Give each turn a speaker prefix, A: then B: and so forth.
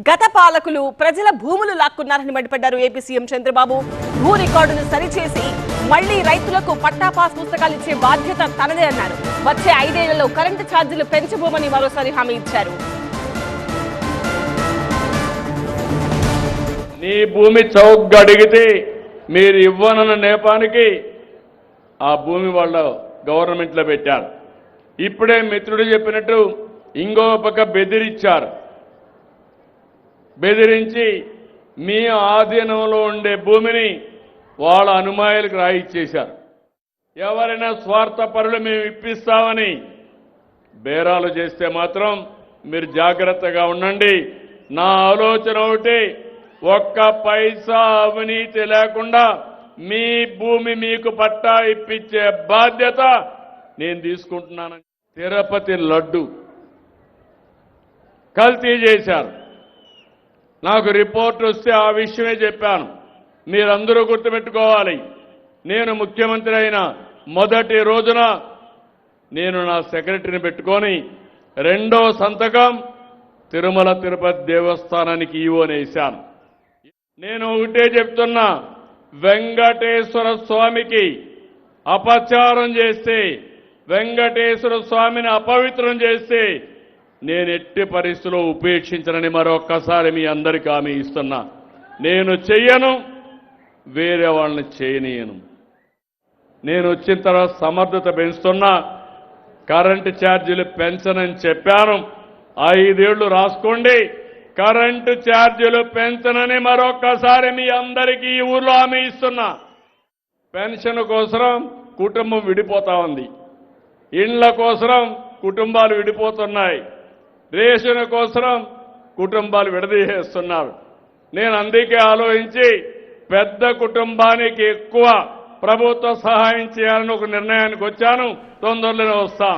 A: గత పాలకులు ప్రజల భూములు లాక్కున్నారని మండిపడ్డారు ఏపీ సీఎం చంద్రబాబు. భూ రికార్డును సరిచేసి మళ్లీ రైతులకు పట్టా పాస్ పుస్తకాలు ఇచ్చే బాధ్యత తనదే అన్నారు. వచ్చే 5 ఏళ్లలో కరెంటు ఛార్జీలు పెంచబోమని మరోసారి హామీ ఇచ్చారు.
B: నీ భూమి చౌకగా అడిగితే మీరు ఇవ్వనన్న నేపానికి ఆ భూమి వాళ్ళ గవర్నమెంట్లో పెట్టారు. ఇప్పుడే మిత్రుడు చెప్పినట్టు ఇంకో పక్క బెదిరించారు. బెదిరించి మీ ఆధీనంలో ఉండే భూమిని వాళ్ళ అనుమాయులకు రాయిచ్చేశారు. ఎవరైనా స్వార్థపరులు మేము ఇప్పిస్తామని బేరాలు చేస్తే మాత్రం మీరు జాగ్రత్తగా ఉండండి. నా ఆలోచన ఒకటి, ఒక్క పైసా అవినీతి లేకుండా మీ భూమి మీకు పట్టా ఇప్పించే బాధ్యత నేను తీసుకుంటున్నాను. తిరుపతి లడ్డు కల్తీ చేశారు. నాకు రిపోర్ట్ వస్తే ఆ విషయమే చెప్పాను. మీరందరూ గుర్తుపెట్టుకోవాలి. నేను ముఖ్యమంత్రి అయిన మొదటి రోజున నేను నా సెక్రటరీని పెట్టుకొని రెండో సంతకం తిరుమల తిరుపతి దేవస్థానానికి ఈవోనేశాను. నేను ఒకటే చెప్తున్నా, వెంకటేశ్వర స్వామికి అపచారం చేస్తే, వెంకటేశ్వర స్వామిని అపవిత్రం చేస్తే నేను ఎట్టి పరిస్థితుల్లో ఉపేక్షించనని మరొక్కసారి మీ అందరికీ హామీ ఇస్తున్నా. నేను చెయ్యను, వేరే వాళ్ళని చేయనీయను. నేను వచ్చిన తర్వాత సమర్థత పెంచుతున్నా. కరెంటు ఛార్జీలు పెంచనని చెప్పాను. 5 ఏళ్లు రాసుకోండి. కరెంటు ఛార్జీలు పెంచనని మరొక్కసారి మీ అందరికీ ఈ ఊర్లో హామీ ఇస్తున్నా. పెన్షన్ కోసం కుటుంబం విడిపోతా ఉంది. ఇండ్ల కోసం కుటుంబాలు విడిపోతున్నాయి. రేషన్ కోసం కుటుంబాలు విడదీసేస్తున్నారు. నేను అందుకే ఆలోచించి పెద్ద కుటుంబానికి ఎక్కువ ప్రభుత్వ సహాయం చేయాలని ఒక నిర్ణయానికి వచ్చాను. తొందరలోనే వస్తాం.